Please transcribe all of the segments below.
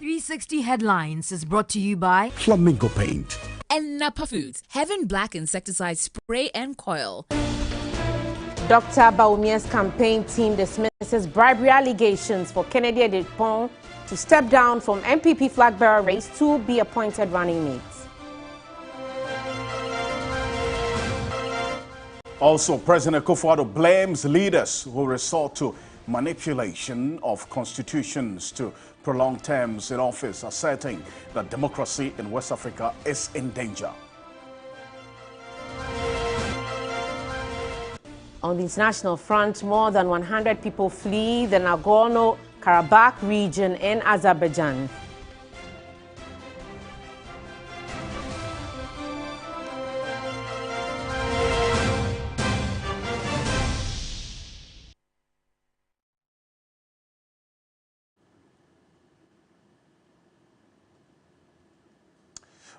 360 Headlines is brought to you by Flamingo Paint and Napa Foods, Heaven Black Insecticide Spray and Coil. Dr. Bawumia's campaign team dismisses bribery allegations for Kennedy Agyapong to step down from NPP flag bearer race to be appointed running mates. Also, President Akufo-Addo blames leaders who resort to manipulation of constitutions to prolong terms in office, asserting that democracy in West Africa is in danger. On the international front, more than 100 people flee the Nagorno-Karabakh region in Azerbaijan.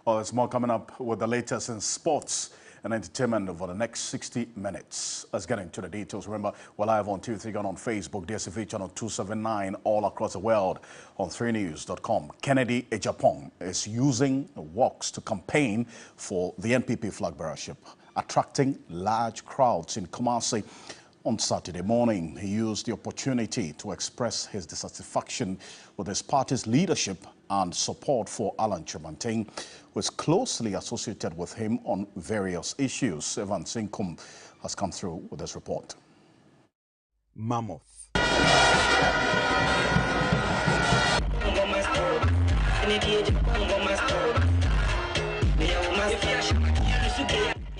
There's more coming up with the latest in sports and entertainment over the next 60 minutes. Let's get into the details. Remember, we're live on TV3 Ghana on Facebook, DSTV channel 279 all across the world on 3news.com. Kennedy Agyapong is using walks to campaign for the NPP flag bearership, attracting large crowds in Kumasi. On Saturday morning, he used the opportunity to express his dissatisfaction with his party's leadership and support for Alan Kyerematen, who is closely associated with him on various issues. Evan Sinkum has come through with this report. Mammoth.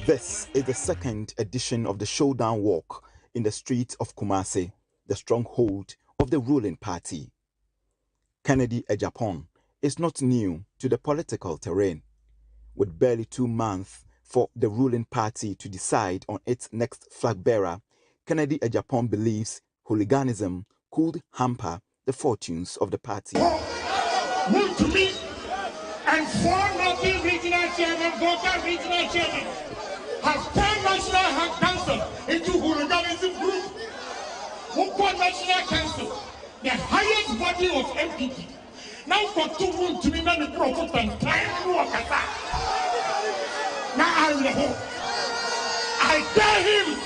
This is the second edition of the Showdown Walk in the streets of Kumasi, the stronghold of the ruling party. Kennedy Agyapong is not new to the political terrain. With barely 2 months for the ruling party to decide on its next flag bearer, Kennedy Agyapong believes hooliganism could hamper the fortunes of the party. Move to me and 4-0 regional chairman, Volta regional chairman, has turned National Council into hooliganism group. Who called National Council the highest body of MPP? Now for 2 months to me, now the prophet and time work at that. Now I dare him.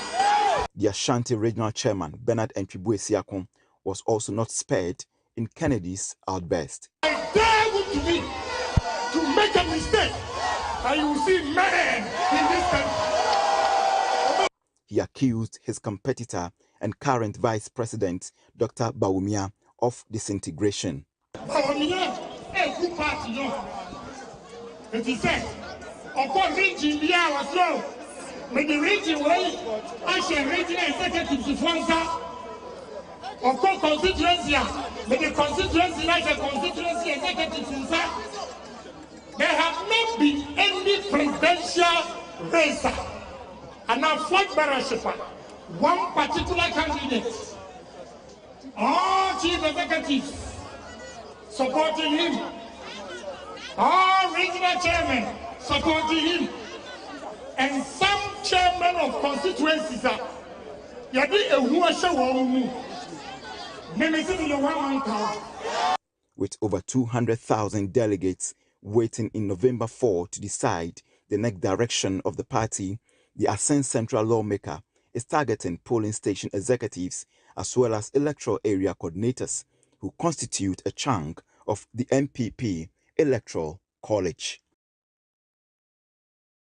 The Ashanti regional chairman, Bernard Ntwibwe Siakon, was also not spared in Kennedy's outburst. I dare you to me to make a mistake, and you will see men in this country. He accused his competitor and current vice president, Dr. Bawumia, of disintegration. Bawumia, a good party, it is said, upon region, the hour slow, when the region way, I shall regional executive to Fwanza, of course, constituency, but the constituency, like a constituency executive to there have not been any presidential race. And now flag bearership, one particular candidate, all chief executives supporting him, all regional chairmen supporting him, and some chairmen of constituencies are with over 200,000 delegates waiting in November 4 to decide the next direction of the party, the Ascent Central lawmaker is targeting polling station executives as well as electoral area coordinators who constitute a chunk of the NPP Electoral College.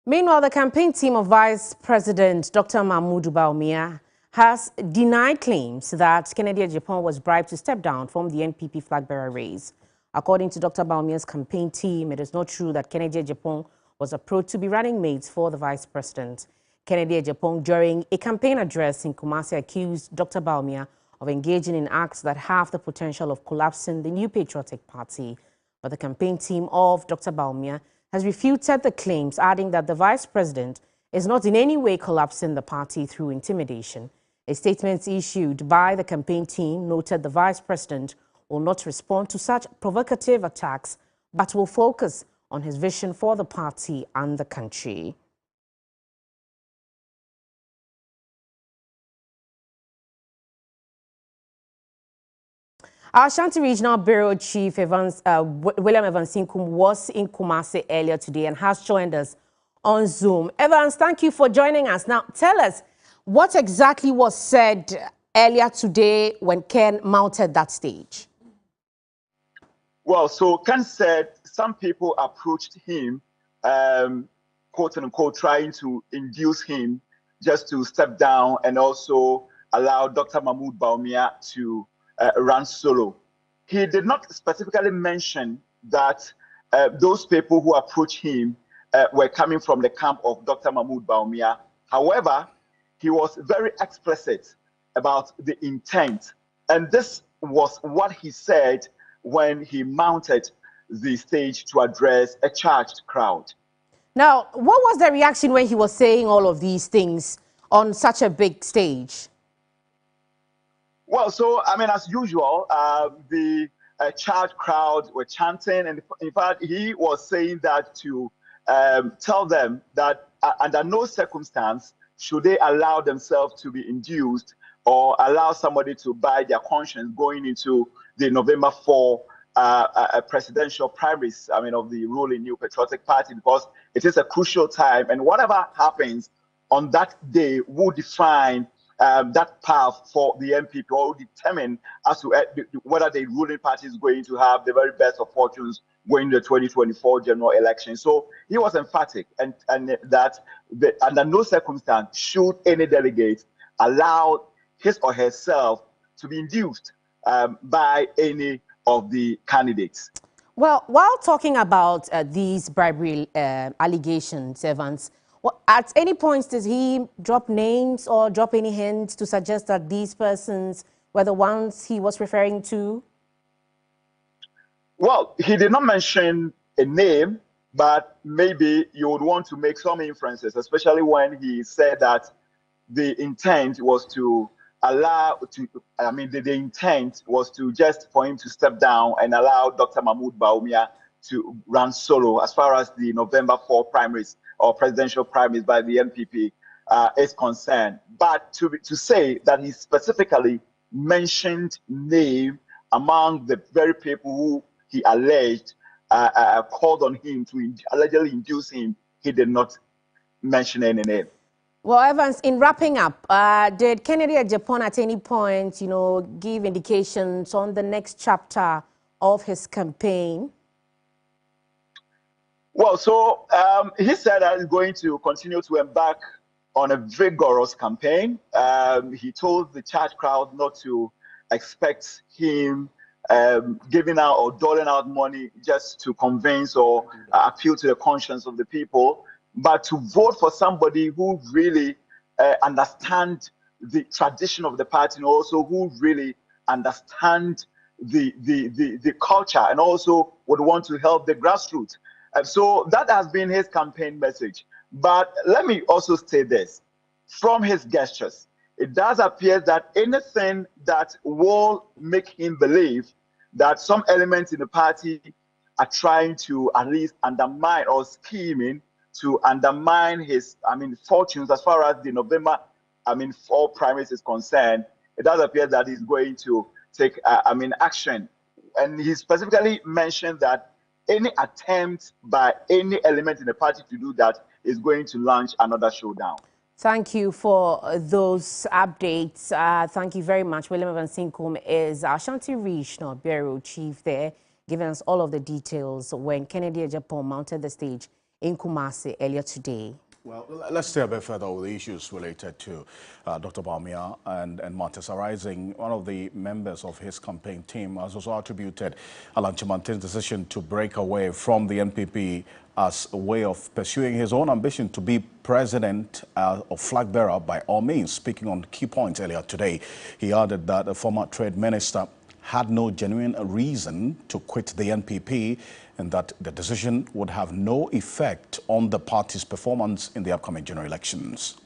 Meanwhile, the campaign team of Vice President Dr. Mahmoud Bawumia has denied claims that Kennedy Agyapong was bribed to step down from the NPP flag bearer race. According to Dr. Bawumia's campaign team, it is not true that Kennedy Agyapong was approached to be running mates for the vice president. Kennedy Agyapong, during a campaign address in Kumasi, accused Dr. Bawumia of engaging in acts that have the potential of collapsing the New Patriotic Party. But the campaign team of Dr. Bawumia has refuted the claims, adding that the vice president is not in any way collapsing the party through intimidation. A statement issued by the campaign team noted the vice president will not respond to such provocative attacks, but will focus on his vision for the party and the country. Our Ashanti Regional Bureau Chief William Evans Inkum was in Kumasi earlier today and has joined us on Zoom. Evans, thank you for joining us. Now, tell us what exactly was said earlier today when Ken mounted that stage. Well, so Ken said some people approached him, quote unquote, trying to induce him just to step down and also allow Dr. Mahmoud Bawumia to run solo. He did not specifically mention that those people who approached him were coming from the camp of Dr. Mahmoud Bawumia. However, he was very explicit about the intent. And this was what he said when he mounted the stage to address a charged crowd. Now, what was the reaction when he was saying all of these things on such a big stage? Well, so, I mean, as usual, the charged crowd were chanting. And in fact, he was saying that to tell them that under no circumstance should they allow themselves to be induced or allow somebody to buy their conscience going into the November 4 presidential primaries, I mean, of the ruling New Patriotic Party, because it is a crucial time. And whatever happens on that day will define that path for the NPP, or will determine as to whether the ruling party is going to have the very best of fortunes going to the 2024 general election. So he was emphatic and that under no circumstance should any delegate allow his or herself to be induced by any of the candidates. Well, while talking about these bribery allegations, Evans, at any point did he drop names or drop any hints to suggest that these persons were the ones he was referring to? Well, he did not mention a name, but maybe you would want to make some inferences, especially when he said that the intent was to the intent was to just for him to step down and allow Dr. Mahmoud Bawumia to run solo as far as the November 4 primaries or presidential primaries by the NPP is concerned. But to say that he specifically mentioned name among the very people who he alleged called on him to allegedly induce him, he did not mention any name. Well, Evans, in wrapping up, did Kennedy Agyapong at any point, give indications on the next chapter of his campaign? Well, so he said that he's going to continue to embark on a vigorous campaign. He told the charged crowd not to expect him giving out or doling out money just to convince or appeal to the conscience of the people, but to vote for somebody who really understands the tradition of the party and also who really understands the culture and also would want to help the grassroots. And so that has been his campaign message. But let me also say this. From his gestures, it does appear that anything that will make him believe that some elements in the party are trying to at least undermine or scheming to undermine his, fortunes as far as the November, 4 primaries is concerned, it does appear that he's going to take, action. And he specifically mentioned that any attempt by any element in the party to do that is going to launch another showdown. Thank you for those updates. Thank you very much. William Evans Inkum is our Ashanti Regional Bureau Chief there, giving us all of the details when Kennedy Agyapong mounted the stage in Kumasi earlier today. Well, let's stay a bit further with the issues related to Dr. Bawumia and matters arising. One of the members of his campaign team has also attributed Alan Kyerematen's decision to break away from the NPP as a way of pursuing his own ambition to be president or flag bearer by all means. Speaking on key points earlier today, he added that the former trade minister had no genuine reason to quit the NPP and that the decision would have no effect on the party's performance in the upcoming general elections.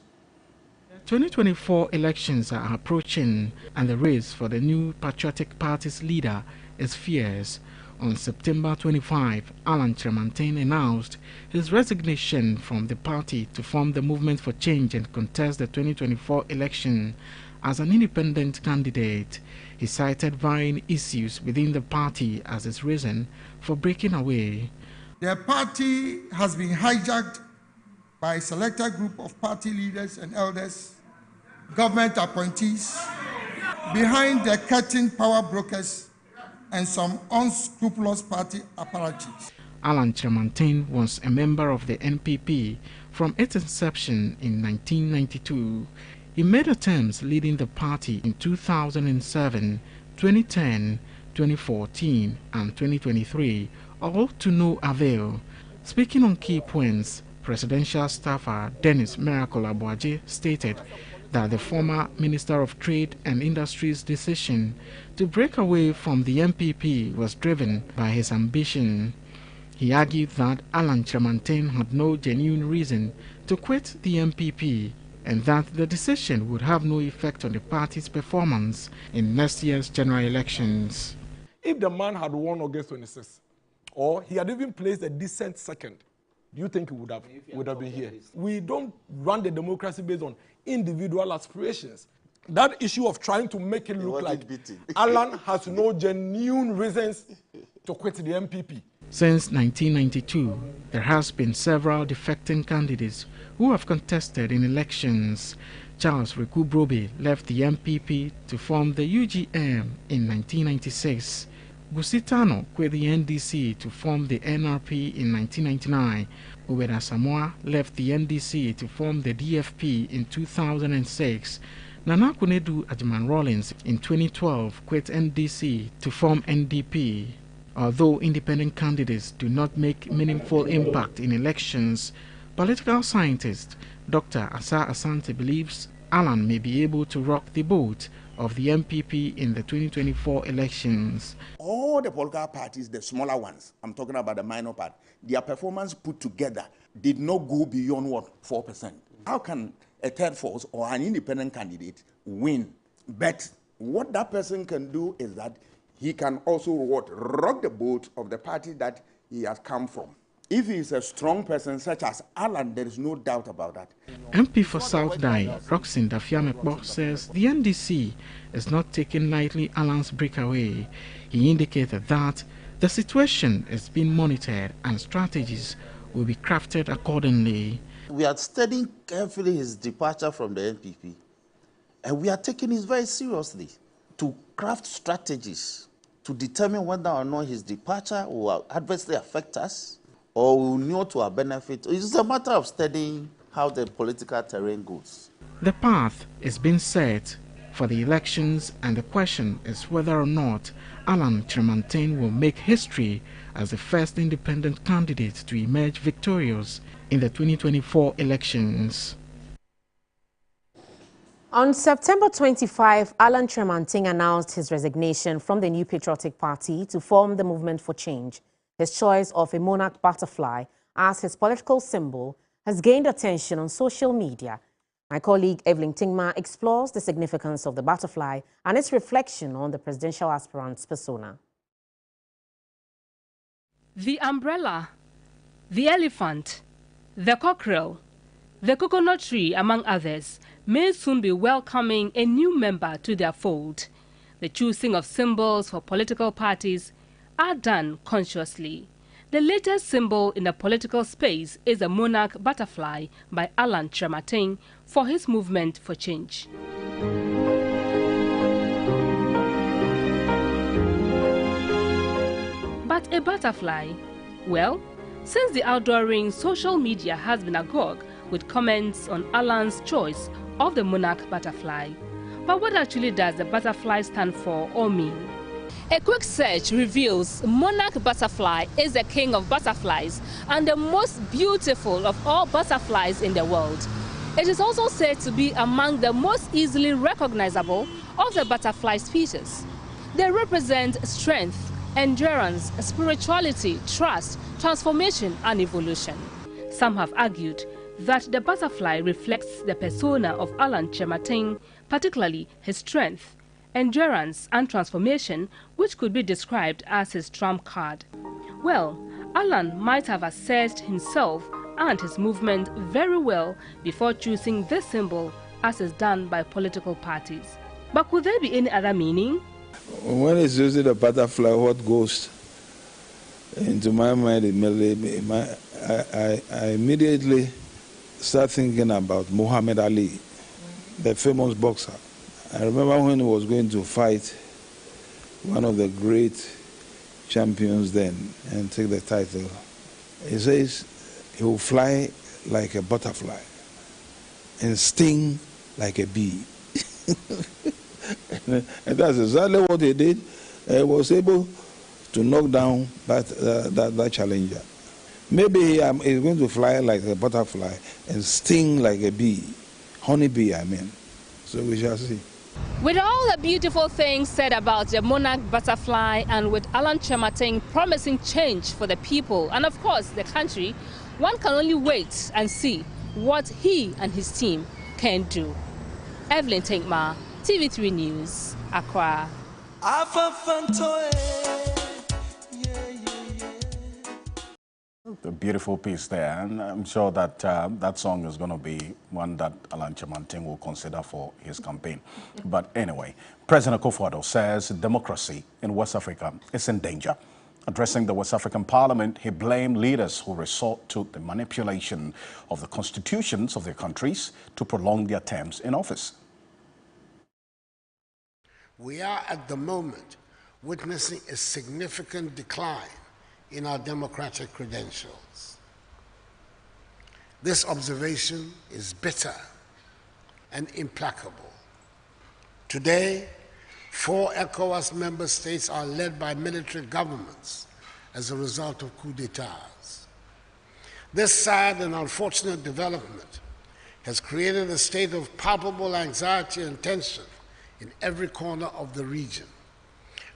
The 2024 elections are approaching and the race for the New Patriotic Party's leader is fierce. On September 25, Alan Kyerematen announced his resignation from the party to form the Movement for Change and contest the 2024 election. as an independent candidate. He cited varying issues within the party as his reason for breaking away. The party has been hijacked by a selected group of party leaders and elders, government appointees, behind the curtain power brokers, and some unscrupulous party apparatchiks. Alan Kyerematen was a member of the NPP from its inception in 1992. He made attempts leading the party in 2007, 2010, 2014 and 2023, all to no avail. Speaking on key points, presidential staffer Dennis Miracle Abuaje stated that the former Minister of Trade and Industry's decision to break away from the NPP was driven by his ambition. He argued that Alan Kyerematen had no genuine reason to quit the NPP and that the decision would have no effect on the party's performance in next year's general elections. If the man had won August 26, or he had even placed a decent second, do you think he would have been here? We don't run the democracy based on individual aspirations. That issue of trying to make it look like Alan has no genuine reasons to quit the NPP. Since 1992, there has been several defecting candidates who have contested in elections. Charles Rekubrobe left the NPP to form the UGM in 1996. Gusitano quit the NDC to form the NRP in 1999. Ubeda Samoa left the NDC to form the DFP in 2006. Nana Kunedu Ajiman Rawlings in 2012 quit NDC to form NDP. Although independent candidates do not make meaningful impact in elections, political scientist Dr. Asa Asante believes Alan may be able to rock the boat of the NPP in the 2024 elections. All the political parties, the smaller ones, I'm talking about the minor part, their performance put together did not go beyond what, 4%. How can a third force or an independent candidate win? But what that person can do is that he can also rock the boat of the party that he has come from. If he is a strong person such as Alan, there is no doubt about that. MP for South Dai, Roxin Dafiamekbo, says the NDC is not taking lightly Alan's breakaway. He indicated that the situation is being monitored and strategies will be crafted accordingly. We are studying carefully his departure from the NPP, and we are taking it very seriously to craft strategies to determine whether or not his departure will adversely affect us or will not to our benefit. It's a matter of studying how the political terrain goes. The path is being set for the elections, and the question is whether or not Alan Kyerematen will make history as the first independent candidate to emerge victorious in the 2024 elections. On September 25, Alan Kyerematen announced his resignation from the New Patriotic Party to form the Movement for Change. His choice of a monarch butterfly as his political symbol has gained attention on social media. My colleague Evelyn Tingma explores the significance of the butterfly and its reflection on the presidential aspirant's persona. The umbrella, the elephant, the cockerel, the coconut tree, among others, may soon be welcoming a new member to their fold. The choosing of symbols for political parties are done consciously. The latest symbol in the political space is a monarch butterfly by Alan Kyerematen for his Movement for Change. But a butterfly? Well, since the outdooring, social media has been agog with comments on Alan's choice of the monarch butterfly. But what actually does the butterfly stand for or mean? A quick search reveals monarch butterfly is the king of butterflies and the most beautiful of all butterflies in the world. It is also said to be among the most easily recognizable of the butterfly species. They represent strength, endurance, spirituality, trust, transformation, and evolution. Some have argued that the butterfly reflects the persona of Alan Kyerematen, particularly his strength, endurance, and transformation, which could be described as his trump card. Well, Alan might have assessed himself and his movement very well before choosing this symbol as is done by political parties. But could there be any other meaning? When it's using the butterfly, what goes into my mind, I immediately start thinking about Muhammad Ali, the famous boxer. I remember when he was going to fight one of the great champions then and take the title. He says he will fly like a butterfly and sting like a bee. And that's exactly what he did. He was able to knock down that challenger. Maybe he's going to fly like a butterfly and sting like a bee, honeybee, I mean. So we shall see. With all the beautiful things said about the monarch butterfly and with Alan Kyerematen promising change for the people and of course the country, one can only wait and see what he and his team can do. Evelyn Tenkma, TV3 News, Accra. A beautiful piece there, and I'm sure that that song is going to be one that Alan Kyerematen will consider for his campaign. But anyway, President Akufo-Addo says democracy in West Africa is in danger. Addressing the West African Parliament, he blamed leaders who resort to the manipulation of the constitutions of their countries to prolong their terms in office. We are at the moment witnessing a significant decline in our democratic credentials. This observation is bitter and implacable. Today, 4 ECOWAS member states are led by military governments as a result of coups d'etats. This sad and unfortunate development has created a state of palpable anxiety and tension in every corner of the region,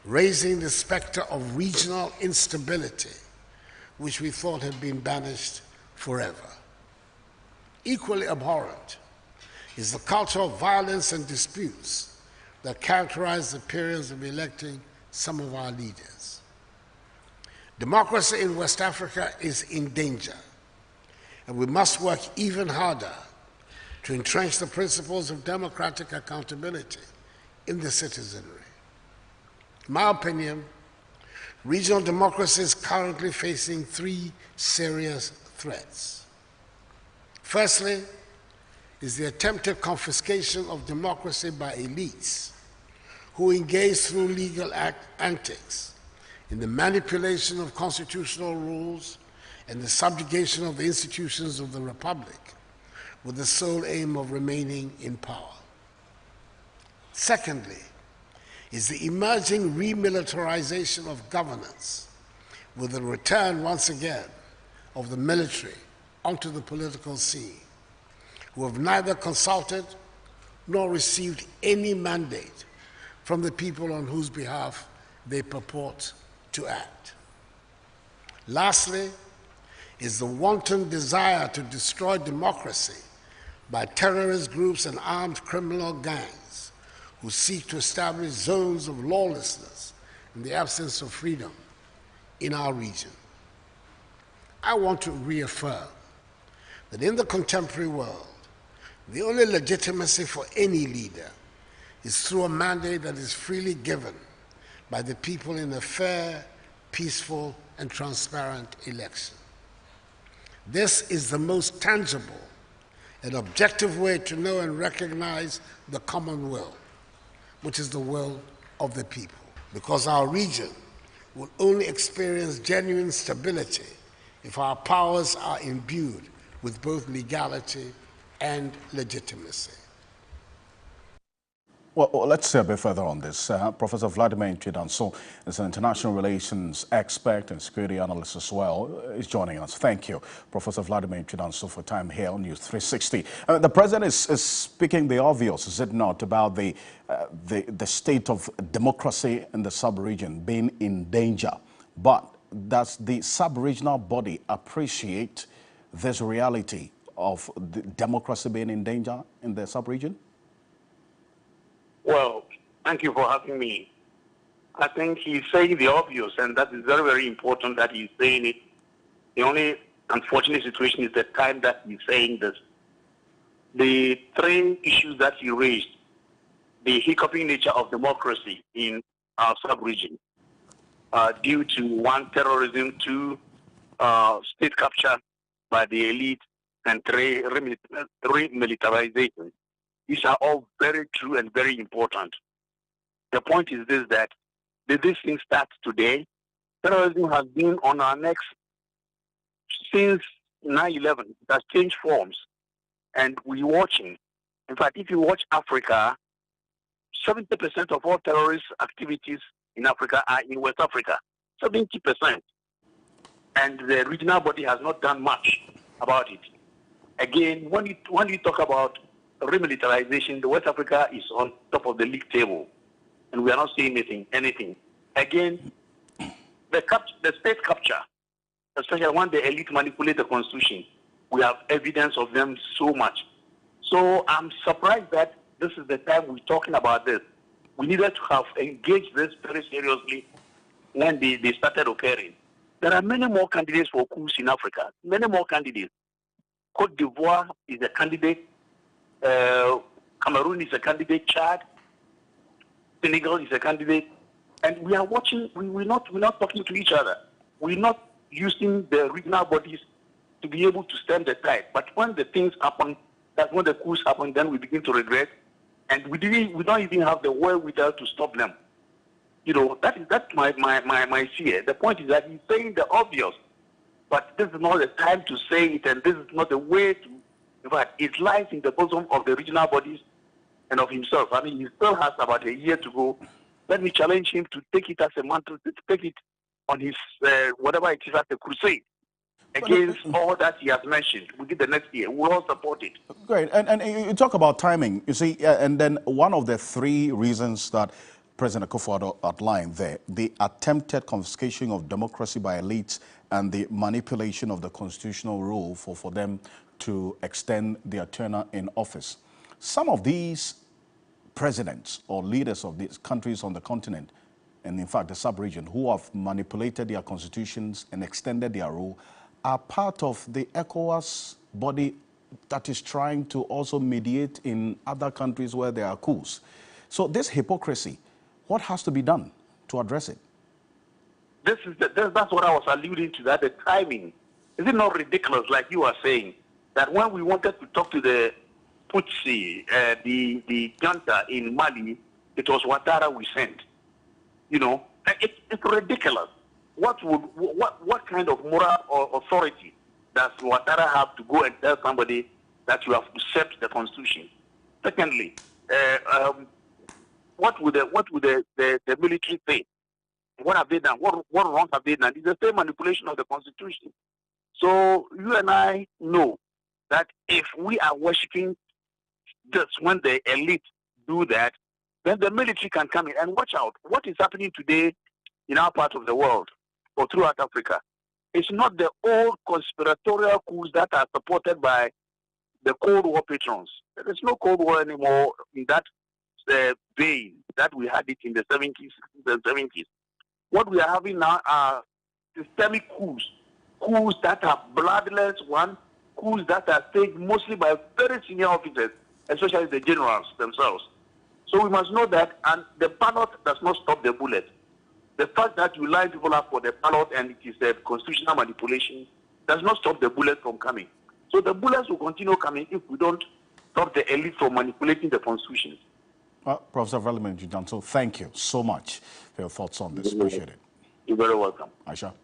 raising the specter of regional instability, which we thought had been banished forever. Equally abhorrent is the culture of violence and disputes that characterize the periods of electing some of our leaders. Democracy in West Africa is in danger, and we must work even harder to entrench the principles of democratic accountability in the citizenry. In my opinion, regional democracy is currently facing 3 serious threats. Firstly, is the attempted confiscation of democracy by elites who engage through legal antics in the manipulation of constitutional rules and the subjugation of the institutions of the Republic with the sole aim of remaining in power. Secondly, is the emerging remilitarization of governance with the return once again of the military onto the political scene, who have neither consulted nor received any mandate from the people on whose behalf they purport to act. Lastly, is the wanton desire to destroy democracy by terrorist groups and armed criminal gangs who seek to establish zones of lawlessness in the absence of freedom in our region. I want to reaffirm that in the contemporary world, the only legitimacy for any leader is through a mandate that is freely given by the people in a fair, peaceful, and transparent election. This is the most tangible and objective way to know and recognize the common will, which is the will of the people, because our region will only experience genuine stability if our powers are imbued with both legality and legitimacy. Well, let's say a bit further on this. Professor Vladimir Ntwe-Danso is an international relations expert and security analyst as well. Is joining us. Thank you, Professor Vladimir Ntwe-Danso, for time here on News 360. The president is speaking the obvious, is it not, about the state of democracy in the sub-region being in danger. But does the sub-regional body appreciate this reality of the democracy being in danger in the sub-region? Well, thank you for having me. I think he's saying the obvious, and that is very, very important that he's saying it. The only unfortunate situation is the time that he's saying this. the three issues that he raised, the hiccuping nature of democracy in our sub-region, due to one, terrorism, two, state capture by the elite, and three, remilitarization. These are all very true and very important. The point is this, that this thing starts today. Terrorism has been on our necks since 9/11. It has changed forms, and we're watching. In fact, if you watch Africa, 70% of all terrorist activities in Africa are in West Africa. 70%. And the regional body has not done much about it. Again, when you talk about remilitarization, the West Africa is on top of the league table, and we are not seeing anything. Again, the state capture, especially when the elite manipulate the constitution, we have evidence of them so much. So I'm surprised that this is the time we're talking about this. We needed to have engaged this very seriously when they started occurring. There are many more candidates for coups in Africa, many more candidates. Cote d'Ivoire is a candidate, Cameroon is a candidate, Chad, Senegal is a candidate, and we are watching. We're not talking to each other. We're not using the regional bodies to be able to stem the tide. But when the things happen, that's when the coups happen, then we begin to regret, and we don't even have the wherewithal to stop them. You know, that's my fear. The point is that he's saying the obvious, but this is not the time to say it, and this is not the way to. In fact, it lies in the bosom of the regional bodies and of himself. I mean, he still has about a year to go. Let me challenge him to take it as a mantle, to take it on his, whatever it is, as a crusade against all that he has mentioned. Within the next year, we'll all support it. Great. And you talk about timing, you see, and then one of the three reasons that President Akufo-Addo outlined there, the attempted confiscation of democracy by elites and the manipulation of the constitutional rule for them to extend their tenure in office. Some of these presidents or leaders of these countries on the continent, and in fact the sub-region, who have manipulated their constitutions and extended their rule, are part of the ECOWAS body that is trying to also mediate in other countries where there are coups. So this hypocrisy, what has to be done to address it? That's what I was alluding to, that the timing. Is it not ridiculous, like you are saying, that when we wanted to talk to the Tutsi, the junta in Mali, it was Ouattara we sent. You know, it's ridiculous. What kind of moral or authority does Ouattara have to go and tell somebody that you have usurped the constitution? Secondly, what would the military say? What have they done? What wrong have they done? It's the same manipulation of the constitution. So you and I know that if we are worshipping this, when the elite do that, then the military can come in. And watch out, what is happening today in our part of the world or throughout Africa? It's not the old conspiratorial coups that are supported by the Cold War patrons. There is no Cold War anymore in that vein that we had it in the 70s, 60s, and 70s. What we are having now are systemic coups that are bloodless, coups that are staged mostly by very senior officers, especially the generals themselves. So we must know that, and the ballot does not stop the bullet. The fact that you line people up for the ballot and it is a constitutional manipulation does not stop the bullet from coming. So the bullets will continue coming if we don't stop the elite from manipulating the constitution. Professor Vladimir Njujanto, thank you so much for your thoughts on this. Appreciate it. You're very welcome. Aisha.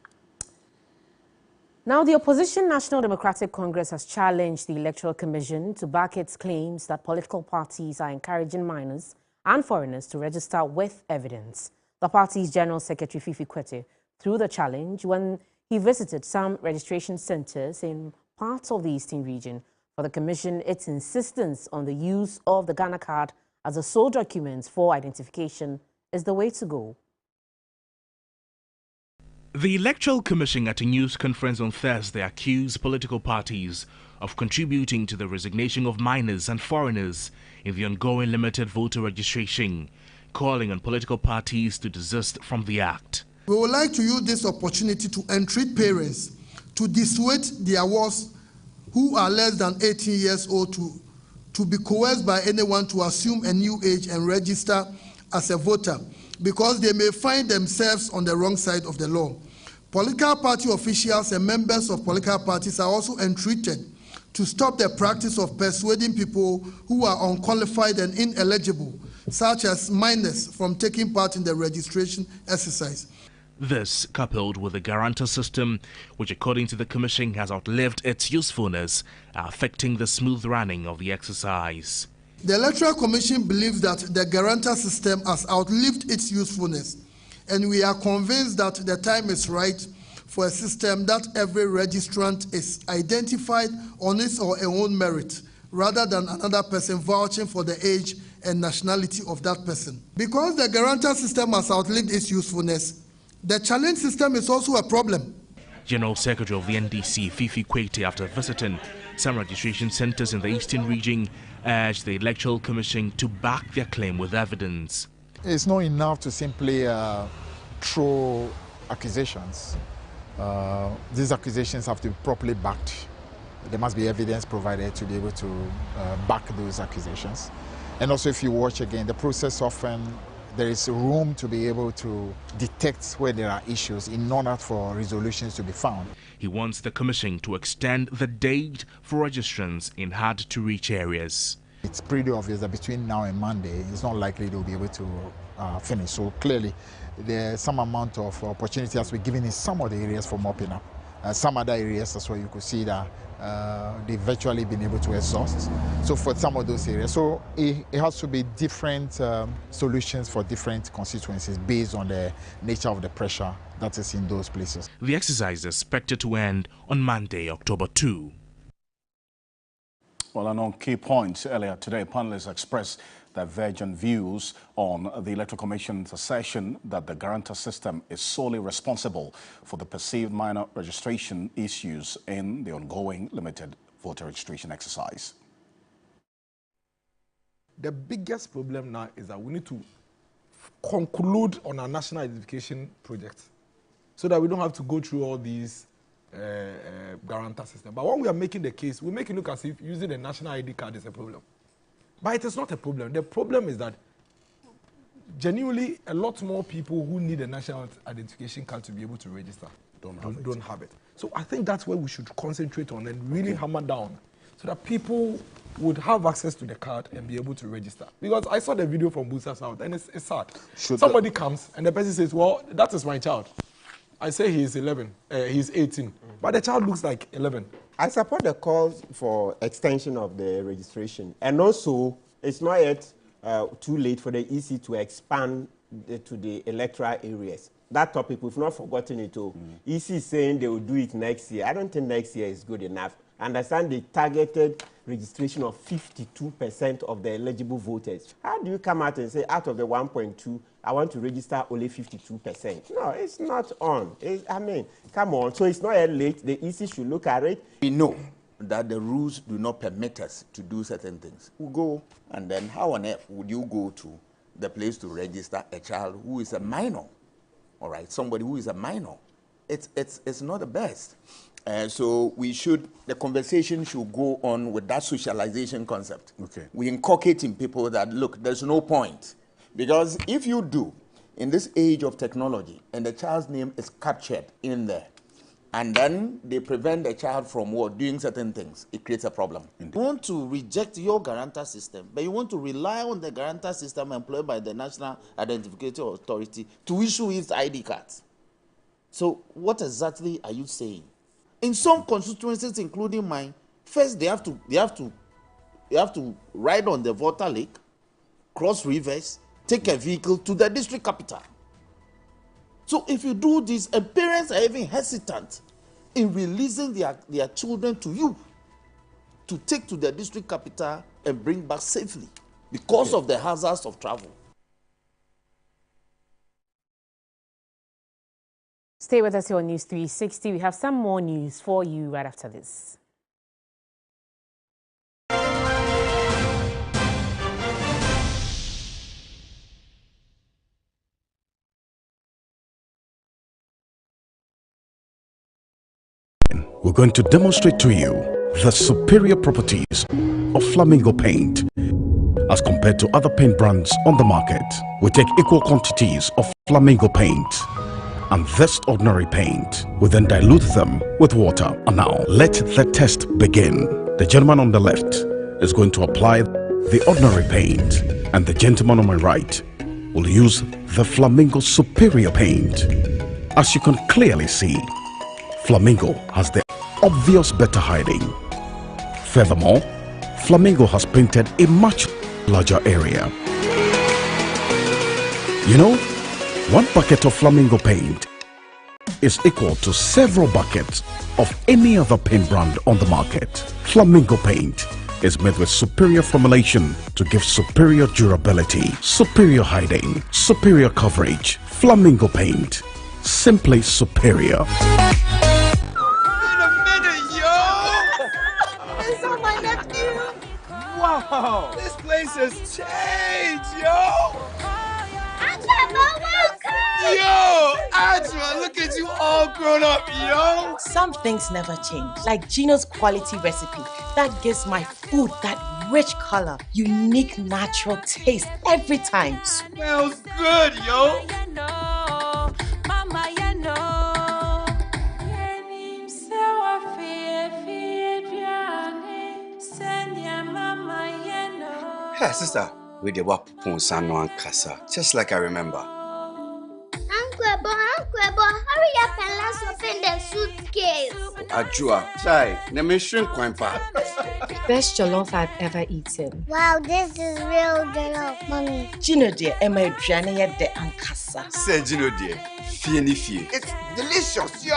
Now, the opposition National Democratic Congress has challenged the Electoral Commission to back its claims that political parties are encouraging minors and foreigners to register with evidence. The party's General Secretary Fifi Kwete threw the challenge when he visited some registration centers in parts of the Eastern region. For the Commission, its insistence on the use of the Ghana card as a sole document for identification is the way to go. The Electoral Commission at a news conference on Thursday accused political parties of contributing to the resignation of minors and foreigners in the ongoing limited voter registration, calling on political parties to desist from the act. We would like to use this opportunity to entreat parents to dissuade their wards who are less than 18 years old to to be coerced by anyone to assume a new age and register as a voter because they may find themselves on the wrong side of the law. Political party officials and members of political parties are also entreated to stop the practice of persuading people who are unqualified and ineligible, such as minors, from taking part in the registration exercise. This, coupled with the guarantor system, which according to the Commission has outlived its usefulness, are affecting the smooth running of the exercise. The Electoral Commission believes that the guarantor system has outlived its usefulness, and we are convinced that the time is right for a system that every registrant is identified on his or her own merit, rather than another person vouching for the age and nationality of that person. Because the guarantor system has outlived its usefulness, the challenge system is also a problem. General Secretary of the NDC, Fifi Kwete, after visiting some registration centers in the Eastern region, urged the Electoral Commission to back their claim with evidence. It's not enough to simply throw accusations. These accusations have to be properly backed. There must be evidence provided to be able to back those accusations. And also, if you watch again, the process often there is room to be able to detect where there are issues in order for resolutions to be found. He wants the Commission to extend the date for registrants in hard-to-reach areas. It's pretty obvious that between now and Monday, it's not likely they'll be able to finish. So clearly, there's some amount of opportunity has been given in some of the areas for mopping up. Some other areas as well, you could see that they've virtually been able to exhaust. So for some of those areas, so it has to be different solutions for different constituencies based on the nature of the pressure that is in those places. The exercise is expected to end on Monday, October 2. Well, and on key points earlier today, panelists expressed divergent views on the Electoral Commission's assertion that the guarantor system is solely responsible for the perceived minor registration issues in the ongoing limited voter registration exercise. The biggest problem now is that we need to conclude on our national identification project so that we don't have to go through all these guarantor system. But when we are making the case, we make it look as if using a national ID card is a problem. But it is not a problem. The problem is that genuinely a lot more people who need a national identification card to be able to register don't have it. So I think that's where we should concentrate on and really hammer down so that people would have access to the card and be able to register. Because I saw the video from Busa South and it's sad. Somebody comes and the person says, well, that is my child. I say he's 11, he's 18, but the child looks like 11. I support the call for extension of the registration. And also, it's not yet too late for the EC to expand to the electoral areas. That topic, we've not forgotten it all. EC is saying they will do it next year. I don't think next year is good enough. I understand the targeted registration of 52% of the eligible voters. How do you come out and say, out of the 1.2, I want to register only 52%? No, it's not on. I mean, come on. So it's not yet late. The EC should look at it. We know that the rules do not permit us to do certain things. We go, and then how on earth would you go to the place to register a child who is a minor? All right, somebody who is a minor. It's not the best. So the conversation should go on with that socialization concept. Okay. We inculcate in people that, look, there's no point. Because if you do, in this age of technology, and the child's name is captured in there, and then they prevent the child from doing certain things, it creates a problem. You want to reject your guarantor system, but you want to rely on the guarantor system employed by the National Identification Authority to issue its ID cards. So what exactly are you saying? In some constituencies, including mine, first they have to ride on the voter lake, cross rivers, take a vehicle to the district capital. So if you do this, and parents are even hesitant in releasing their children to you to take to the district capital and bring back safely because of the hazards of travel. Stay with us here on News 360. We have some more news for you right after this. We're going to demonstrate to you the superior properties of Flamingo paint. As compared to other paint brands on the market, we take equal quantities of Flamingo paint and this ordinary paint. We then dilute them with water. And now, let the test begin. The gentleman on the left is going to apply the ordinary paint, and the gentleman on my right will use the Flamingo Superior paint. As you can clearly see, Flamingo has the obvious better hiding. Furthermore, Flamingo has painted a much larger area. You know, one bucket of Flamingo paint is equal to several buckets of any other paint brand on the market. Flamingo paint is made with superior formulation to give superior durability, superior hiding, superior coverage. Flamingo paint, simply superior. Wow, this place has changed, yo! Yo, Ajwa, look at you all grown up, yo! Some things never change, like Gino's quality recipe that gives my food that rich color, unique natural taste every time. Smells good, yo! Hey, sister, we the wap Ponsano and Casa, just like I remember. Uncle Ebo, hurry up and let's open the suitcase. Ajua, chai, name shrink pa. Best jollof I've ever eaten. Wow, this is real jollof, mommy. Gino dear, Emma Adriana de Ankasa. Say Gino dear, fie. It's delicious, yo!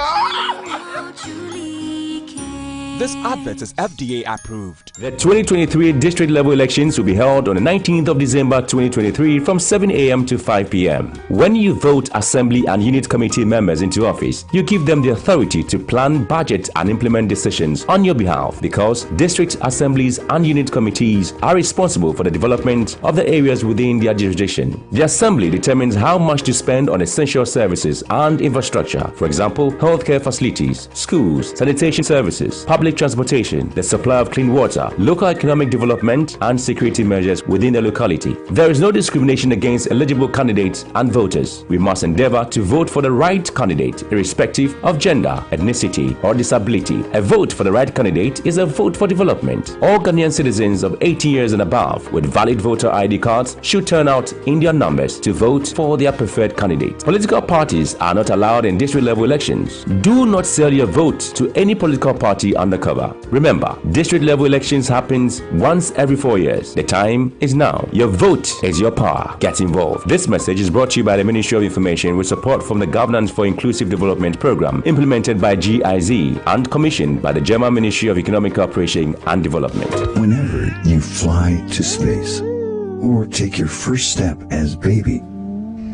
This advert is FDA approved. The 2023 district level elections will be held on the 19th of December 2023 from 7 a.m. to 5 p.m. When you vote assembly and unit committee members into office, you give them the authority to plan, budget and implement decisions on your behalf, because district assemblies and unit committees are responsible for the development of the areas within their jurisdiction. The assembly determines how much to spend on essential services and infrastructure, for example, healthcare facilities, schools, sanitation services, public transportation, the supply of clean water, local economic development and security measures within the locality. There is no discrimination against eligible candidates and voters. We must endeavor to vote for the right candidate irrespective of gender, ethnicity or disability. A vote for the right candidate is a vote for development. All Ghanaian citizens of 18 years and above with valid voter ID cards should turn out in their numbers to vote for their preferred candidate. Political parties are not allowed in district level elections. Do not sell your vote to any political party undercover. Remember, district level elections happens once every 4 years. The time is now. Your vote is your power. Get involved. This message is brought to you by the Ministry of Information with support from the Governance for Inclusive Development program implemented by GIZ and commissioned by the German Ministry of Economic Cooperation and Development. Whenever you fly to space or take your first step as baby,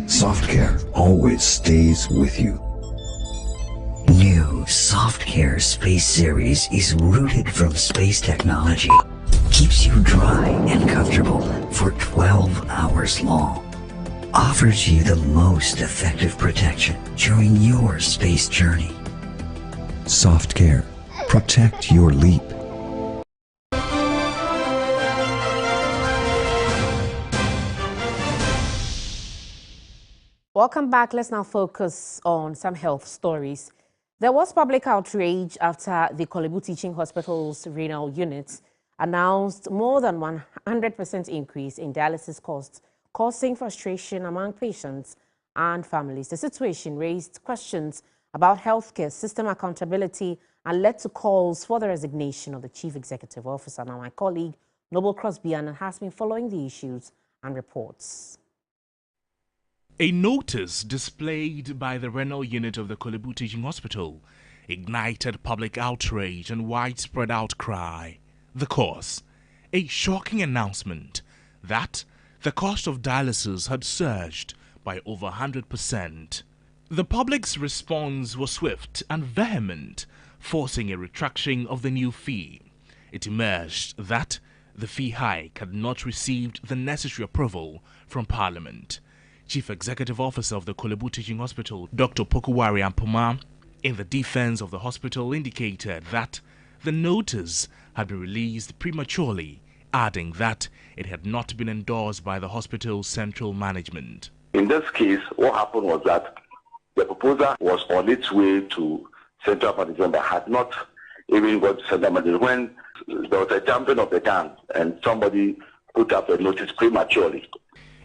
SoftCare always stays with you. New SoftCare Space Series is rooted from space technology. Keeps you dry and comfortable for 12 hours long. Offers you the most effective protection during your space journey. SoftCare. Protect your leap. Welcome back. Let's now focus on some health stories. There was public outrage after the Korle Bu Teaching Hospital's renal unit announced more than 100% increase in dialysis costs, causing frustration among patients and families. The situation raised questions about healthcare system accountability and led to calls for the resignation of the Chief Executive Officer. Now, my colleague, Noble Crosby, has been following the issues and reports. A notice displayed by the renal unit of the Korle Bu Teaching Hospital ignited public outrage and widespread outcry. The cause, a shocking announcement that the cost of dialysis had surged by over 100%. The public's response was swift and vehement, forcing a retraction of the new fee. It emerged that the fee hike had not received the necessary approval from Parliament. Chief Executive Officer of the Korle Bu Teaching Hospital, Dr. Pokuwari Ampoma, in the defense of the hospital, indicated that the notice had been released prematurely, adding that it had not been endorsed by the hospital's central management. In this case, what happened was that the proposal was on its way to Central Management, but had not even got to Central Management when there was a jumping of the gun and somebody put up a notice prematurely.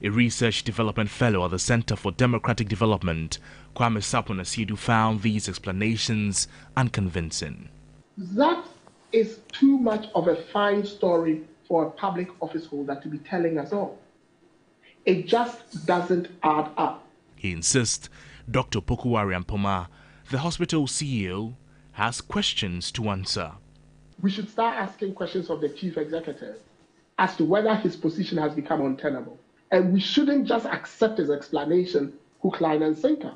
A research development fellow at the Center for Democratic Development, Kwame Sapon-Asiedu, found these explanations unconvincing. That is too much of a fine story for a public office holder to be telling us all. It just doesn't add up. He insists Dr. Pokuwari Ampoma, the hospital CEO, has questions to answer. We should start asking questions of the chief executive as to whether his position has become untenable. And we shouldn't just accept his explanation, hook, line, and sinker.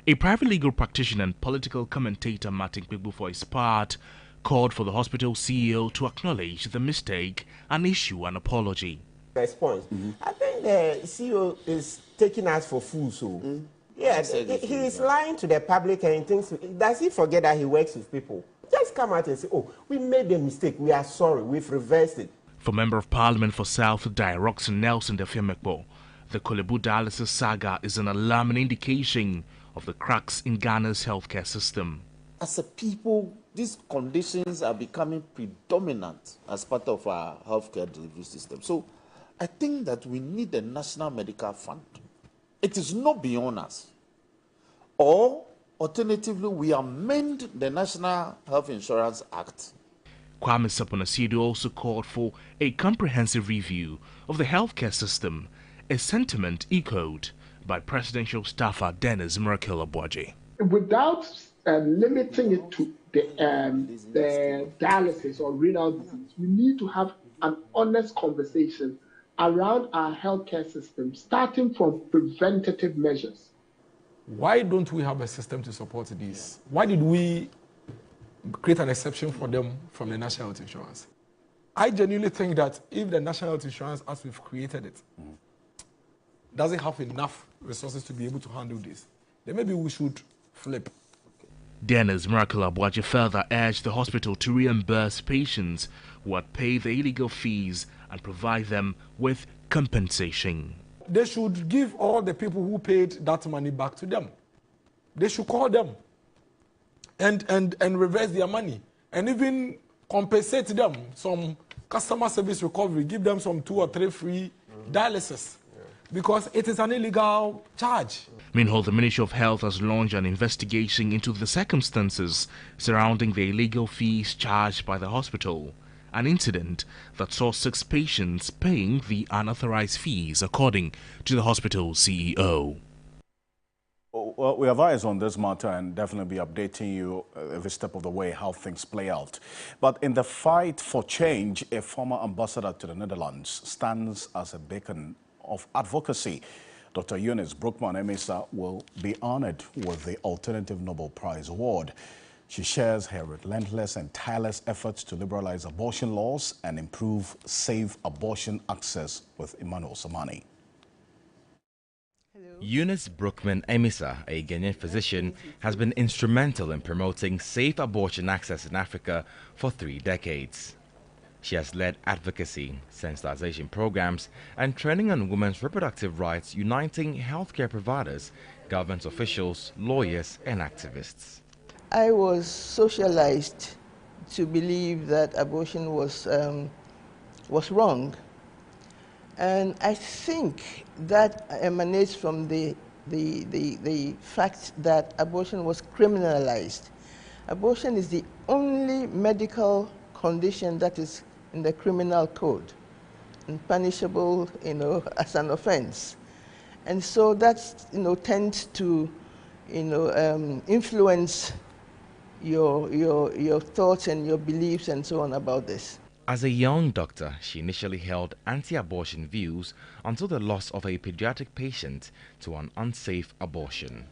A private legal practitioner and political commentator, Martin Kpegbu, for his part, called for the hospital CEO to acknowledge the mistake and issue an apology. Response. I think the CEO is taking us for fools. So, yes, he is lying to the public and thinks. Does he forget that he works with people? Just come out and say, "Oh, we made a mistake. We are sorry. We've reversed it." For Member of Parliament for South Roxanne Nelson Defiemekbo, the Kolebu dialysis saga is an alarming indication of the cracks in Ghana's healthcare system. As a people, these conditions are becoming predominant as part of our healthcare delivery system. So I think that we need a national medical fund. It is not beyond us. Or alternatively, we amend the National Health Insurance Act. Kwame Sapon-Asiedu also called for a comprehensive review of the healthcare system, a sentiment echoed by presidential staffer Dennis Miracle-Abuaje. Without limiting it to the dialysis or renal disease, we need to have an honest conversation around our healthcare system, starting from preventative measures. Why don't we have a system to support this? Why did we create an exception for them from the National Health Insurance? I genuinely think that if the National Health Insurance, as we've created it, doesn't have enough resources to be able to handle this, then maybe we should flip. Dennis Miracle-Abuaje further urged the hospital to reimburse patients who had paid the illegal fees and provide them with compensation. They should give all the people who paid that money back to them. They should call them and reverse their money and even compensate them some customer service recovery, give them some 2 or 3 free dialysis because it is an illegal charge. Meanwhile, the Ministry of Health has launched an investigation into the circumstances surrounding the illegal fees charged by the hospital, an incident that saw 6 patients paying the unauthorized fees, according to the hospital CEO. Well, we have eyes on this matter and definitely be updating you every step of the way how things play out. But in the fight for change, a former ambassador to the Netherlands stands as a beacon of advocacy. Dr. Eunice Broekman-Emisa will be honored with the Alternative Nobel Prize Award. She shares her relentless and tireless efforts to liberalize abortion laws and improve safe abortion access with Emmanuel Samani. Eunice Broekman-Emisa, a Ghanaian physician, has been instrumental in promoting safe abortion access in Africa for 3 decades. She has led advocacy, sensitization programs, and training on women's reproductive rights, uniting healthcare providers, government officials, lawyers, and activists. I was socialized to believe that abortion was wrong. And I think that emanates from the fact that abortion was criminalized. Abortion is the only medical condition that is in the criminal code and punishable, as an offense. And so that, tends to, influence your thoughts and your beliefs and so on about this. As a young doctor, she initially held anti-abortion views until the loss of a pediatric patient to an unsafe abortion.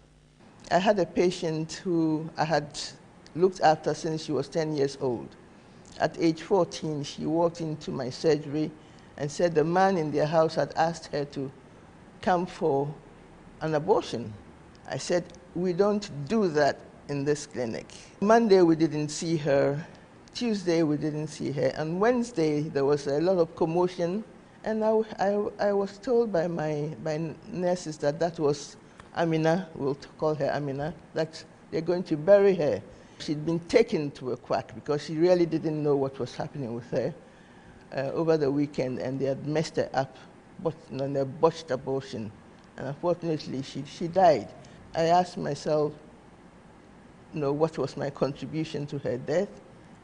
I had a patient who I had looked after since she was 10 years old. At age 14, she walked into my surgery and said the man in their house had asked her to come for an abortion. I said, we don't do that in this clinic. Monday, we didn't see her. Tuesday, we didn't see her. On Wednesday, there was a lot of commotion, and I was told by my nurses that was Amina, we'll call her Amina, that they're going to bury her. She'd been taken to a quack because she really didn't know what was happening with her over the weekend, and they had messed her up, but on a botched abortion. And unfortunately, she died. I asked myself, what was my contribution to her death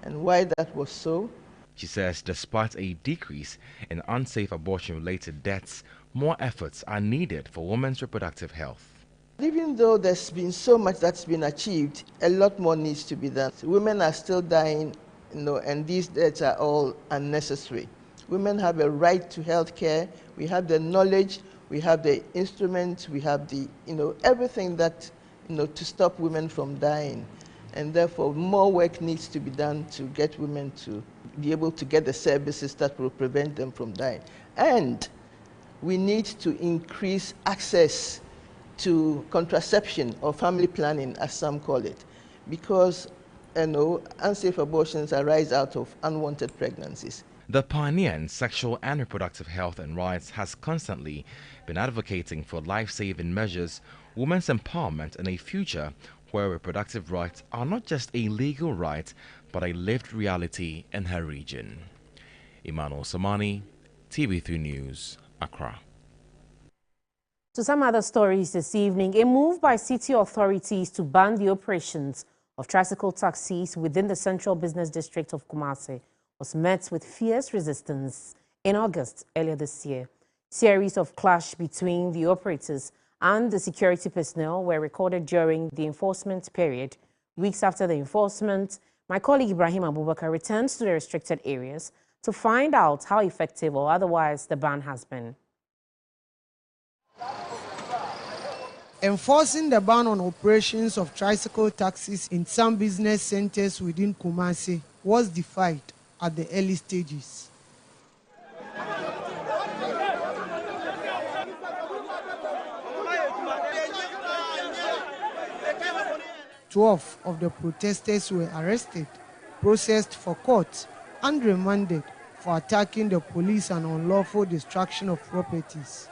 and why that was so. She says despite a decrease in unsafe abortion-related deaths, more efforts are needed for women's reproductive health. Even though there's been so much that's been achieved, a lot more needs to be done. Women are still dying, and these deaths are all unnecessary. Women have a right to health care. We have the knowledge, we have the instruments, we have the, everything that, to stop women from dying. And therefore, more work needs to be done to get women to be able to get the services that will prevent them from dying. And we need to increase access to contraception or family planning, as some call it, because unsafe abortions arise out of unwanted pregnancies. The pioneer in sexual and reproductive health and rights has constantly been advocating for life-saving measures, women's empowerment, and a future where reproductive rights are not just a legal right, but a lived reality in her region. Emmanuel Samani, TV3 News, Accra. To some other stories this evening, a move by city authorities to ban the operations of tricycle taxis within the Central Business District of Kumasi was met with fierce resistance in August earlier this year. Series of clash between the operators and the security personnel were recorded during the enforcement period. Weeks after the enforcement, my colleague Ibrahim Abubakar returns to the restricted areas to find out how effective or otherwise the ban has been. Enforcing the ban on operations of tricycle taxis in some business centers within Kumasi was defied at the early stages. Twelve of the protesters were arrested, processed for court, and remanded for attacking the police and unlawful destruction of properties.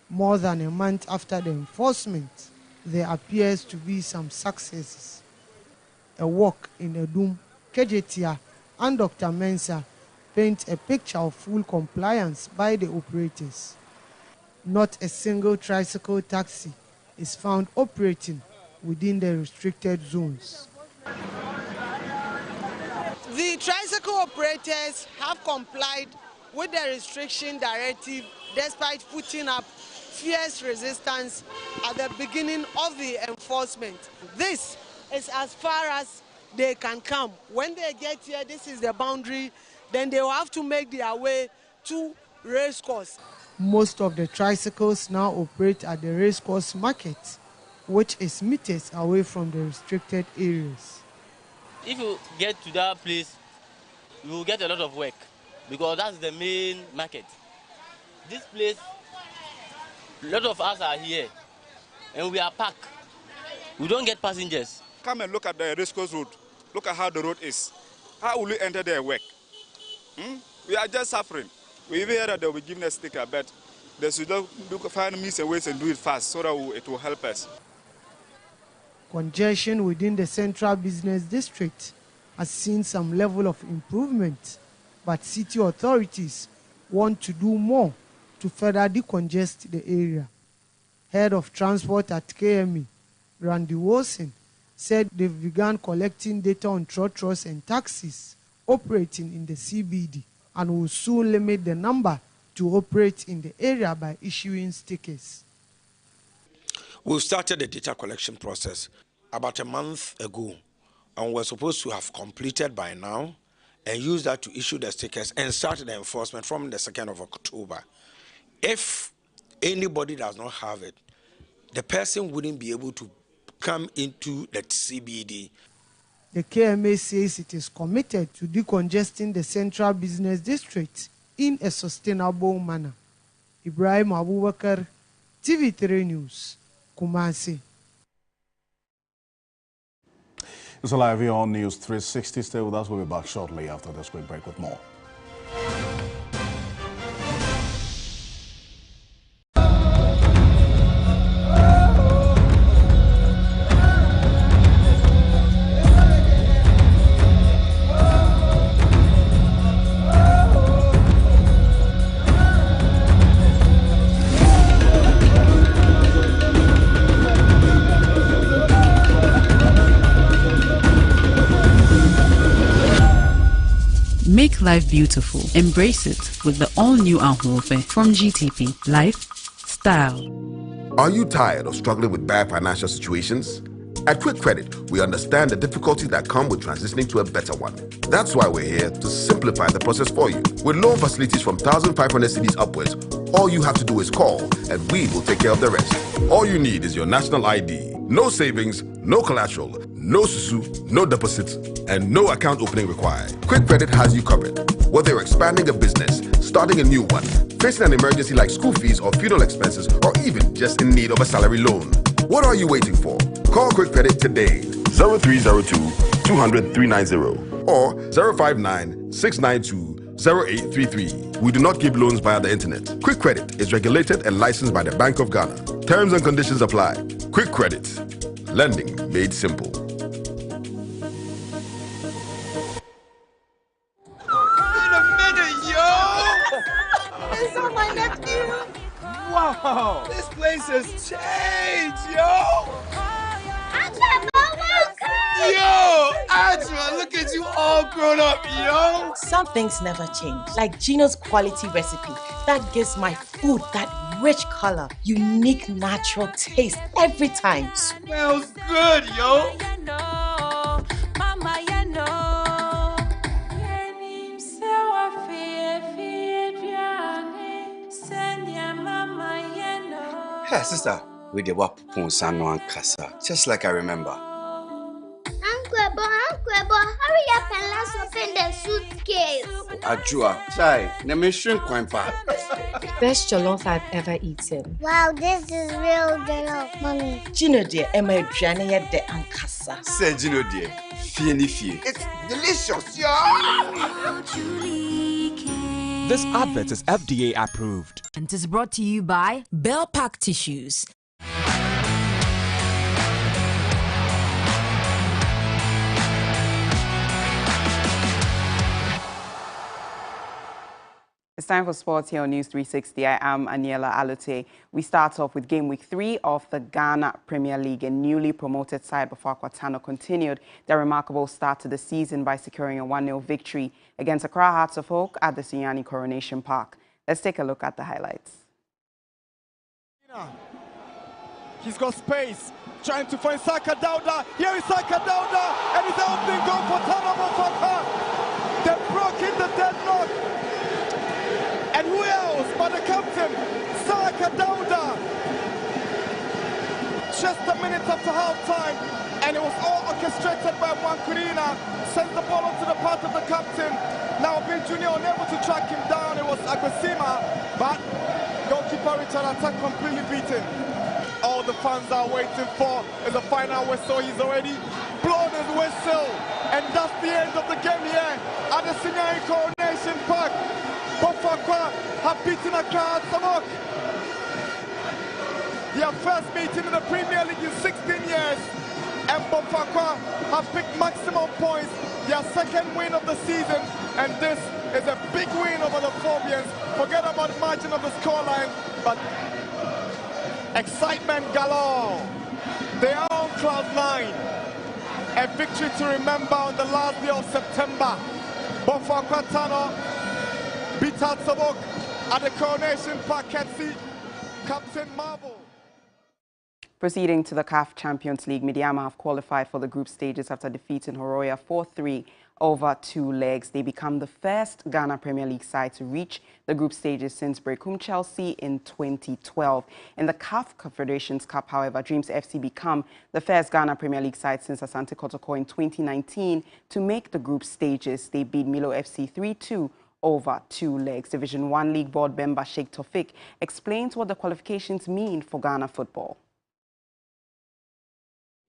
More than a month after the enforcement, there appears to be some successes. A walk in Edum, Kejetia, and Dr. Mensa paint a picture of full compliance by the operators. Not a single tricycle taxi is found operating within the restricted zones. The tricycle operators have complied with the restriction directive despite putting up fierce resistance at the beginning of the enforcement. This is as far as they can come. When they get here, this is the boundary, then they will have to make their way to racecourse. Most of the tricycles now operate at the racecourse market, which is meters away from the restricted areas. If you get to that place, you will get a lot of work because that's the main market. This place, a lot of us are here and we are packed. We don't get passengers. Come and look at the racecourse road. Look at how the road is. How will you enter their work? We are just suffering. We even heard that they will be giving us sticker, but they should find means and ways and do it fast so that it will help us. Congestion within the Central Business District has seen some level of improvement, but city authorities want to do more to further decongest the area. Head of Transport at KME, Randy Wilson, said they've begun collecting data on trotros and taxis operating in the CBD and will soon limit the number to operate in the area by issuing stickers. We've started the data collection process about a month ago, and we're supposed to have completed by now and use that to issue the stickers and start the enforcement from the 2nd of October. If anybody does not have it, the person wouldn't be able to come into the CBD. The KMA says it is committed to decongesting the Central Business District in a sustainable manner. Ibrahim Abubakar, TV3 News, Kumasi. It's live here on News 360. Stay with us. We'll be back shortly after this quick break with more. Make life beautiful. Embrace it with the all-new Ahwofe from GTP. Lifestyle. Are you tired of struggling with bad financial situations? At Quick Credit, we understand the difficulties that come with transitioning to a better one. That's why we're here to simplify the process for you. With loan facilities from 1,500 cedis upwards, all you have to do is call and we will take care of the rest. All you need is your national ID. No savings, no collateral, no susu, no deposits, and no account opening required. Quick Credit has you covered. Whether you're expanding a business, starting a new one, facing an emergency like school fees or funeral expenses, or even just in need of a salary loan. What are you waiting for? Call Quick Credit today. 0302 200 390 or 059 692 0833. We do not give loans via the internet. Quick Credit is regulated and licensed by the Bank of Ghana. Terms and conditions apply. Quick Credit. Lending made simple. Wait a minute, yo! Is that my nephew? Wow! This place has changed, yo! Yo! Ajwa, look at you all grown up, yo! Some things never change, like Gino's quality recipe that gives my food that rich color, unique natural taste every time. Smells good, yo! Hey, sister, we the Wapun Kasa, just like I remember. Uncle, hurry up and let's open the suitcase. Ajua, chai, na me shrink quite far. Best jollof I've ever eaten. Wow, this is real jollof, mommy. Gino dear, Emma Adriana de Ankasa. Say Gino dear, fie. It's delicious, yo! This advert is FDA approved. And is brought to you by Bell Pack Tissues. It's time for sports here on News 360. I am Aniela Alute. We start off with game week 3 of the Ghana Premier League. A newly promoted side, Bafakwa Tano, continued their remarkable start to the season by securing a 1-0 victory against Accra Hearts of Oak at the Sunyani Coronation Park. Let's take a look at the highlights. He's got space, trying to find Saka Dauda. Here is Saka Dauda, and it's the opening goal for Tano Bafakwa. They broke in the deadlock. And who else but the captain, Saka Dauda? Just a minute after half-time, and it was all orchestrated by Mwankurina. Sends the ball onto the path of the captain. Now Bill Junior unable to track him down. It was Agbesima, but goalkeeper Richard Attack completely beaten. All the fans are waiting for is the final whistle. He's already blown his whistle, and that's the end of the game here at the Sunyani Coronation Park. Bafakwa have beaten Accra Hearts of Oak. Their first meeting in the Premier League in 16 years. And Bafakwa have picked maximum points. Their second win of the season. And this is a big win over the Phobians. Forget about the margin of the scoreline. But excitement galore. They are on cloud 9. A victory to remember on the last day of September. Bafakwa Tano beat Hearts of Oak at the Coronation Park. Captain Marvel. Proceeding to the CAF Champions League, Midiama have qualified for the group stages after defeating Horoya 4-3 over 2 legs. They become the first Ghana Premier League side to reach the group stages since Brekum Chelsea in 2012. In the CAF Confederations Cup, however, Dreams FC become the first Ghana Premier League side since Asante Kotoko in 2019 to make the group stages. They beat Milo FC 3-2 over 2 legs. Division 1 League Board member Sheikh Tofik explains what the qualifications mean for Ghana football.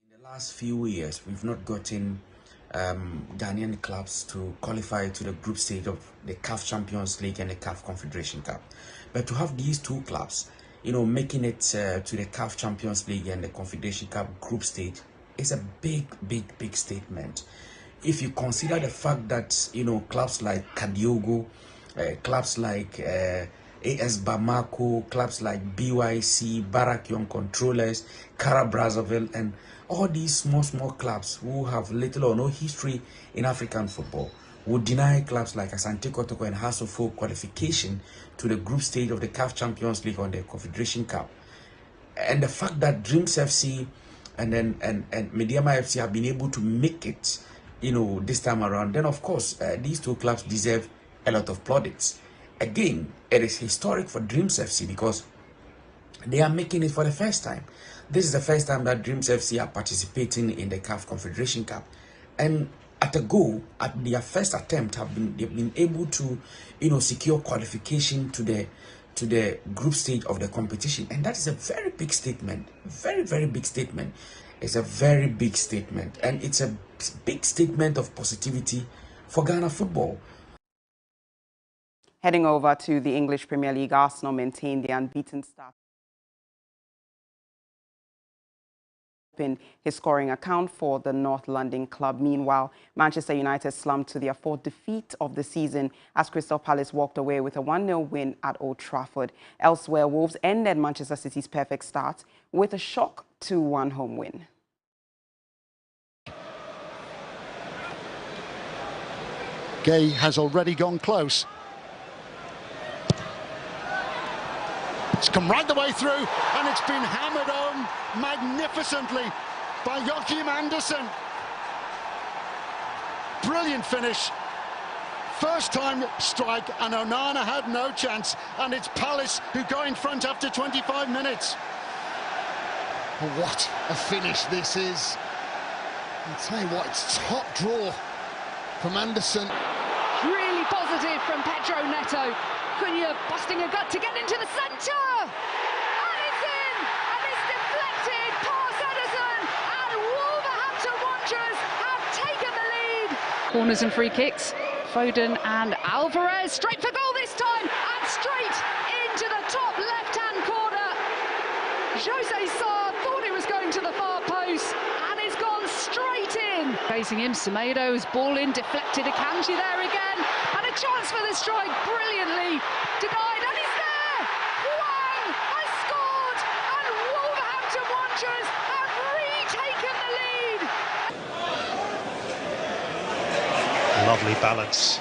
In the Last few years, we've not gotten Ghanaian clubs to qualify to the group stage of the CAF Champions League and the CAF Confederation Cup. But to have these two clubs, making it to the CAF Champions League and the Confederation Cup group stage is a big statement. If you consider the fact that, clubs like Kadiogo, clubs like AS Bamako, clubs like BYC, Barak Young Controllers, Kara Brazzaville, and all these small clubs who have little or no history in African football would deny clubs like Asante Kotoko and Hearts of Oak qualification to the group stage of the CAF Champions League or the Confederation Cup. And the fact that Dreams FC and Mediama FC have been able to make it, this time around, then of course these two clubs deserve a lot of plaudits. Again, it is historic for Dreams FC because they are making it for the first time. This is the first time that Dreams FC are participating in the CAF Confederation Cup, and at their first attempt, they've been able to, secure qualification to the group stage of the competition, and that is a very big statement, very big statement. It's a very big statement, and it's a big statement of positivity for Ghana football. Heading over to the English Premier League, Arsenal maintained the unbeaten start in his scoring account for the North London club. Meanwhile, Manchester United slumped to their 4th defeat of the season as Crystal Palace walked away with a 1-0 win at Old Trafford. Elsewhere, Wolves ended Manchester City's perfect start with a shock 2-1 home win. Gay has already gone close. It's come right the way through, and it's been hammered home magnificently by Joachim Andersen. Brilliant finish. First time strike, and Onana had no chance, and it's Palace who go in front after 25 minutes. What a finish this is. I'll tell you what, it's top draw from Andersen. Really positive from Pedro Neto. Cunha busting a gut to get into the centre. And it's in! And it's deflected past Ederson. And Wolverhampton Wanderers have taken the lead. Corners and free kicks. Foden and Alvarez. Straight for goal this time. And straight into the top left-hand corner. Jose Sarr thought it was going to the far post. And it's gone straight in. Facing him, Semedo's ball in, deflected. Akanji there again. And a chance for the strike, brilliantly denied, and he's there! Wang has scored, and Wolverhampton Wanderers have retaken the lead. Lovely balance.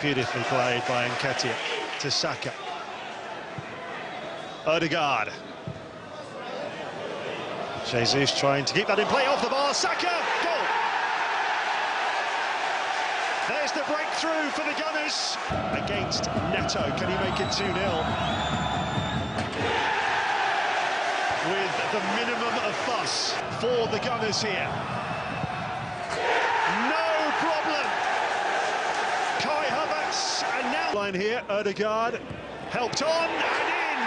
Beautifully played by Nketiah to Saka. Odegaard. Jesus trying to keep that in play, off the bar, Saka, goal! There's the breakthrough for the Gunners against Neto. Can he make it 2-0? With the minimum of fuss for the Gunners here. No problem. Kai Havertz, and now line here, Odegaard helped on and in.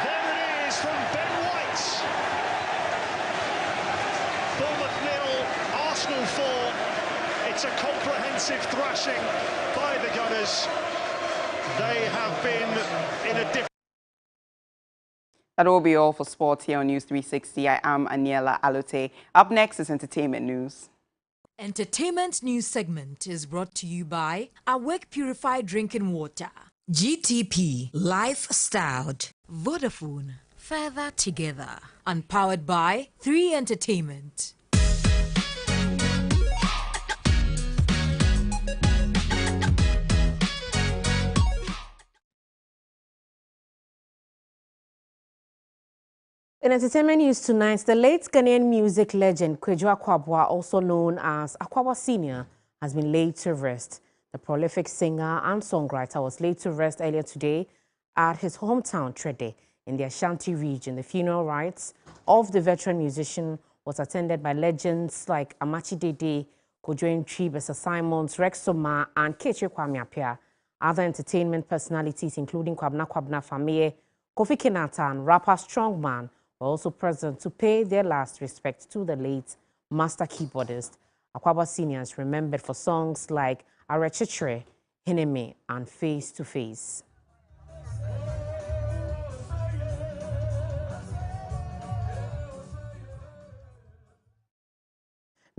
There it is from Ben White. Bournemouth 0, Arsenal 4. It's a comprehensive thrashing by the Gunners. They have been in a different... That will be all for sports here on News 360. I am Aniela Alote. Up next is entertainment news. Entertainment news segment is brought to you by Awake Purified Drinking Water, GTP, Lifestyled, Vodafone, Further Together, and powered by 3 Entertainment. In entertainment news tonight, the late Ghanaian music legend Kwadwo Akwabwa, also known as Akwaboah Sr., has been laid to rest. The prolific singer and songwriter was laid to rest earlier today at his hometown, Trede, in the Ashanti region. The funeral rites of the veteran musician was attended by legends like Amachi Dede, Kojo Ntwi, Bessa Simons, Rex Soma, and Kechi Kwame Appiah. Other entertainment personalities, including Kwabena Kwabena Fameye, Kofi Kinata, and rapper Strongman, were also present to pay their last respect to the late master keyboardist. Akwaaba seniors remembered for songs like Arechitre, Hineme, and Face to Face.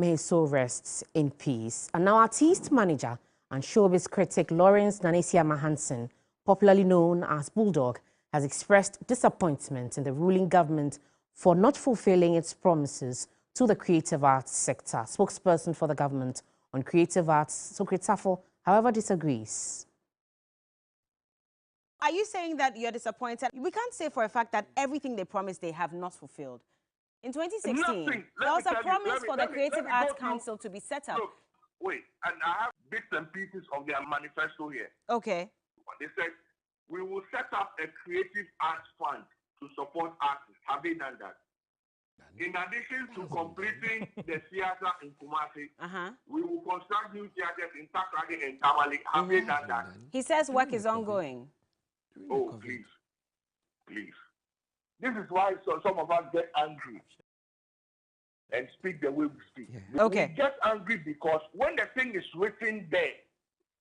May his soul rests in peace. And now artist manager and showbiz critic Lawrence Nanesiama Hansen, popularly known as Bulldog, has expressed disappointment in the ruling government for not fulfilling its promises to the creative arts sector. Spokesperson for the government on creative arts, Sokri Tafo, however, disagrees. Are you saying that you're disappointed? We can't say for a fact that everything they promised they have not fulfilled. In 2016, there was a promise for the Creative Arts Council to be set up. Look, wait, and I have bits and pieces of their manifesto here. Okay. They said, we will set up a creative arts fund to support artists. Have they done that? In addition to completing the theater in Kumasi, we will construct new theaters in Takrady and Tamale. Have they done that? He says work is ongoing. Oh, please. Please. This is why some of us get angry and speak the way we speak. Okay. We get angry because when the thing is written there,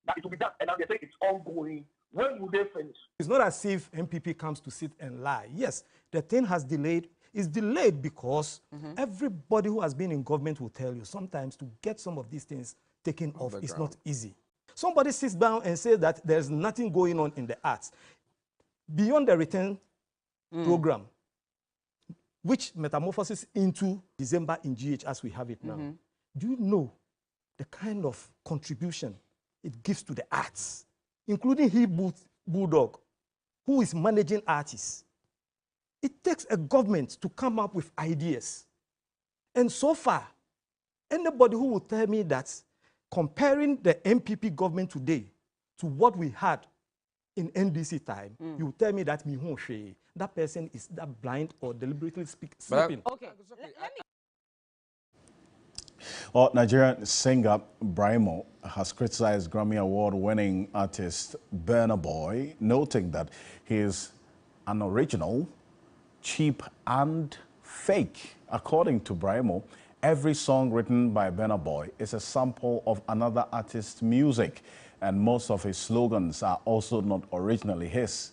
that it will be done, and now they say it's ongoing, when will they finish? It's not as if MPP comes to sit and lie. Yes, the thing has delayed. It's delayed because everybody who has been in government will tell you sometimes to get some of these things taken off is not easy. Somebody sits down and says that there's nothing going on in the arts. Beyond the return program, which metamorphoses into December in GH as we have it now, do you know the kind of contribution it gives to the arts, including Bulldog, who is managing artists? It takes a government to come up with ideas. And so far, anybody who will tell me that comparing the MPP government today to what we had in NDC time, you will tell me that that person is that blind or deliberately sleeping. Okay. Well, Nigerian singer Brymo has criticized Grammy Award-winning artist Burna Boy, noting that he is unoriginal, cheap, and fake. According to Brymo, every song written by Burna Boy is a sample of another artist's music, and most of his slogans are also not originally his.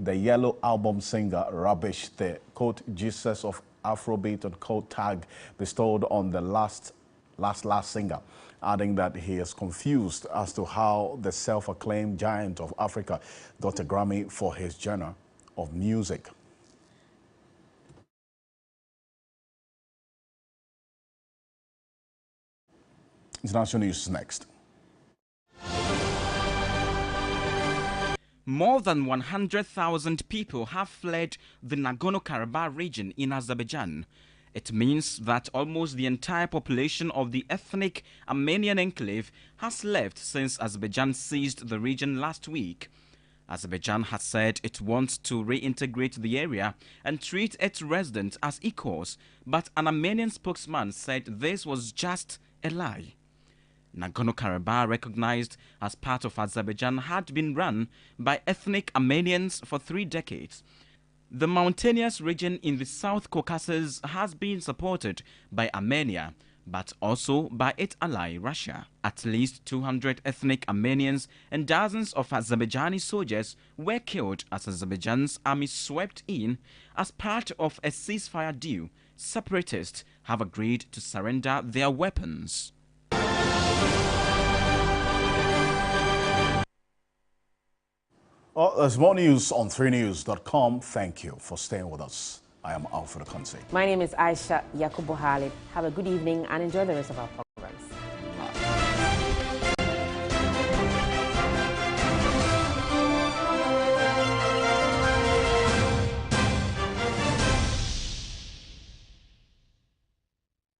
The Yellow Album singer rubbished the quote Jesus of Afrobeat and quote tag bestowed on the last singer, adding that he is confused as to how the self-acclaimed giant of Africa got a Grammy for his genre of music. International news next. More than 100,000 people have fled the Nagorno-Karabakh region in Azerbaijan. It means that almost the entire population of the ethnic Armenian enclave has left since Azerbaijan seized the region last week. Azerbaijan has said it wants to reintegrate the area and treat its residents as equals, but an Armenian spokesman said this was just a lie. Nagorno-Karabakh, recognized as part of Azerbaijan, had been run by ethnic Armenians for 3 decades. The mountainous region in the South Caucasus has been supported by Armenia, but also by its ally Russia. At least 200 ethnic Armenians and dozens of Azerbaijani soldiers were killed as Azerbaijan's army swept in as part of a ceasefire deal. Separatists have agreed to surrender their weapons. Well, there's more news on 3news.com. Thank you for staying with us. I am Alfred Akonse. My name is Aisha Yakubu Halid. Have a good evening and enjoy the rest of our program.